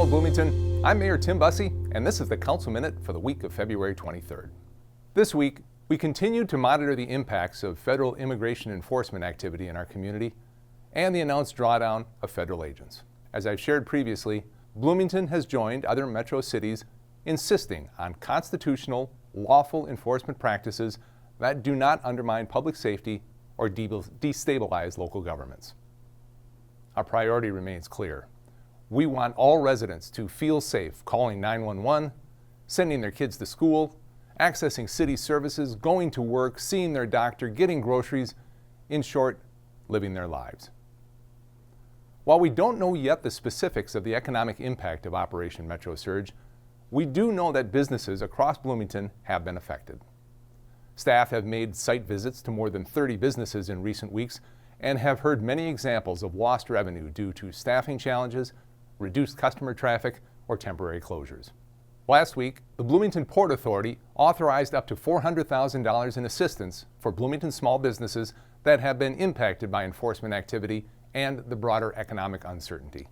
Hello Bloomington, I'm Mayor Tim Bussey, and this is the Council Minute for the week of February 23rd. This week, we continue to monitor the impacts of federal immigration enforcement activity in our community and the announced drawdown of federal agents. As I've shared previously, Bloomington has joined other metro cities insisting on constitutional, lawful enforcement practices that do not undermine public safety or destabilize local governments. Our priority remains clear. We want all residents to feel safe calling 911, sending their kids to school, accessing city services, going to work, seeing their doctor, getting groceries, in short, living their lives. While we don't know yet the specifics of the economic impact of Operation Metro Surge, we do know that businesses across Bloomington have been affected. Staff have made site visits to more than 30 businesses in recent weeks and have heard many examples of lost revenue due to staffing challenges, reduced customer traffic, or temporary closures. Last week, the Bloomington Port Authority authorized up to $400,000 in assistance for Bloomington small businesses that have been impacted by enforcement activity and the broader economic uncertainty.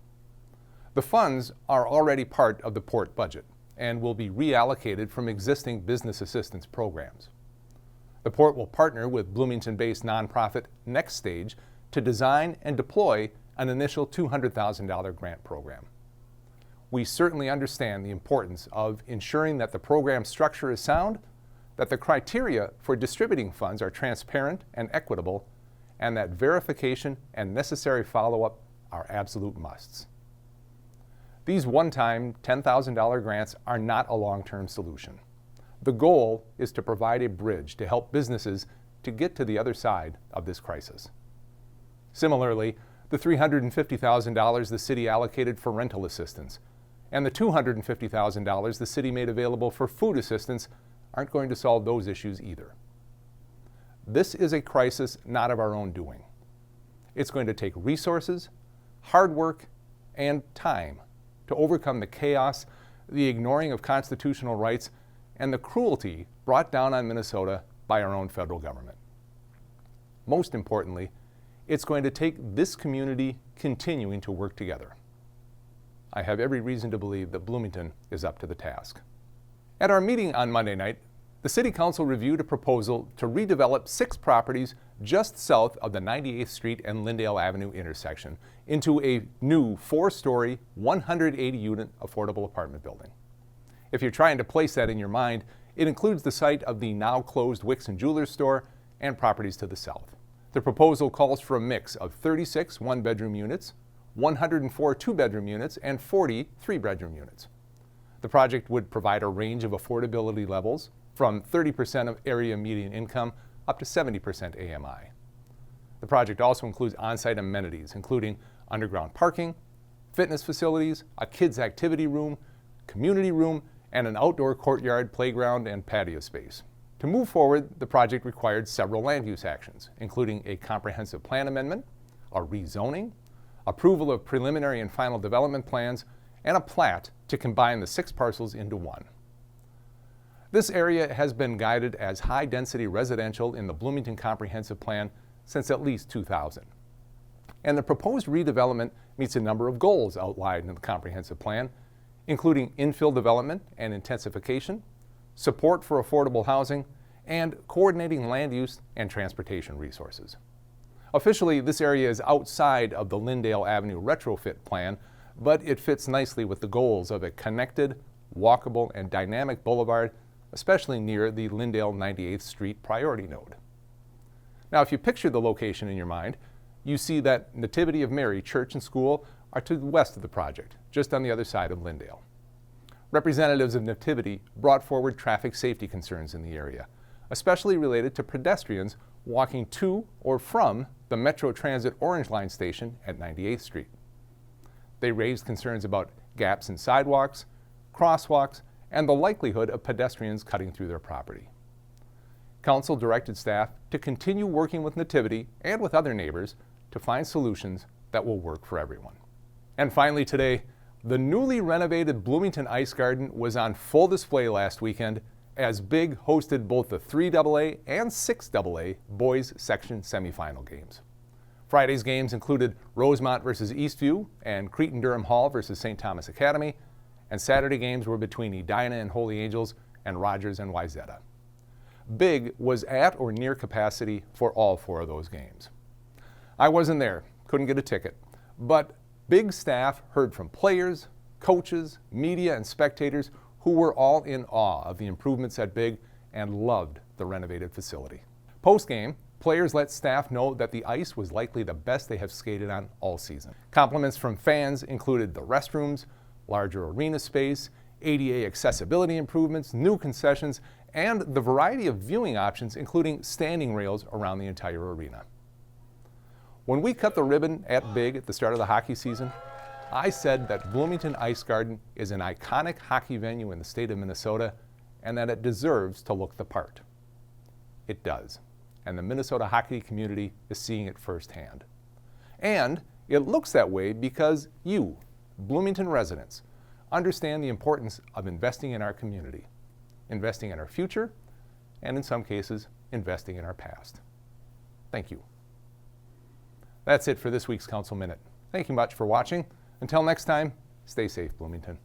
The funds are already part of the port budget and will be reallocated from existing business assistance programs. The port will partner with Bloomington-based nonprofit Next Stage to design and deploy an initial $200,000 grant program. We certainly understand the importance of ensuring that the program structure is sound, that the criteria for distributing funds are transparent and equitable, and that verification and necessary follow-up are absolute musts. These one-time $10,000 grants are not a long-term solution. The goal is to provide a bridge to help businesses to get to the other side of this crisis. Similarly, the $350,000 the city allocated for rental assistance and the $250,000 the city made available for food assistance aren't going to solve those issues either. This is a crisis not of our own doing. It's going to take resources, hard work, and time to overcome the chaos, the ignoring of constitutional rights, and the cruelty brought down on Minnesota by our own federal government. Most importantly, it's going to take this community continuing to work together. I have every reason to believe that Bloomington is up to the task. At our meeting on Monday night, the City Council reviewed a proposal to redevelop 6 properties just south of the 98th Street and Lyndale Avenue intersection into a new 4-story, 180-unit affordable apartment building. If you're trying to place that in your mind, it includes the site of the now closed Wicks and Jewelers store and properties to the south. The proposal calls for a mix of 36 one-bedroom units, 104 two-bedroom units, and 40 three-bedroom units. The project would provide a range of affordability levels from 30% of area median income up to 70% AMI. The project also includes on-site amenities, including underground parking, fitness facilities, a kids' activity room, community room, and an outdoor courtyard, playground, and patio space. To move forward, the project required several land use actions, including a comprehensive plan amendment, a rezoning, approval of preliminary and final development plans, and a plat to combine the 6 parcels into one. This area has been guided as high-density residential in the Bloomington Comprehensive Plan since at least 2000. And the proposed redevelopment meets a number of goals outlined in the Comprehensive Plan, including infill development and intensification, support for affordable housing, and coordinating land use and transportation resources. Officially, this area is outside of the Lyndale Avenue retrofit plan, but it fits nicely with the goals of a connected, walkable, and dynamic boulevard, especially near the Lyndale 98th Street priority node. Now, if you picture the location in your mind, you see that Nativity of Mary Church and School are to the west of the project, just on the other side of Lyndale. Representatives of Nativity brought forward traffic safety concerns in the area, especially related to pedestrians walking to or from the Metro Transit Orange Line station at 98th Street. They raised concerns about gaps in sidewalks, crosswalks, and the likelihood of pedestrians cutting through their property. Council directed staff to continue working with Nativity and with other neighbors to find solutions that will work for everyone. And finally today, the newly renovated Bloomington Ice Garden was on full display last weekend as BIG hosted both the 3AA and 6AA boys section semifinal games. Friday's games included Rosemont versus Eastview and Cretin-Durham Hall versus St. Thomas Academy, and Saturday games were between Edina and Holy Angels and Rogers and Wayzata. Big was at or near capacity for all 4 of those games. I wasn't there, couldn't get a ticket, but Big staff heard from players, coaches, media, and spectators who were all in awe of the improvements at Big and loved the renovated facility. Post-game, players let staff know that the ice was likely the best they have skated on all season. Compliments from fans included the restrooms, larger arena space, ADA accessibility improvements, new concessions, and the variety of viewing options, including standing rails around the entire arena. When we cut the ribbon at Big at the start of the hockey season, I said that Bloomington Ice Garden is an iconic hockey venue in the state of Minnesota and that it deserves to look the part. It does, and the Minnesota hockey community is seeing it firsthand. And it looks that way because you, Bloomington residents, understand the importance of investing in our community, investing in our future, and in some cases, investing in our past. Thank you. That's it for this week's Council Minute. Thank you much for watching. Until next time, stay safe, Bloomington.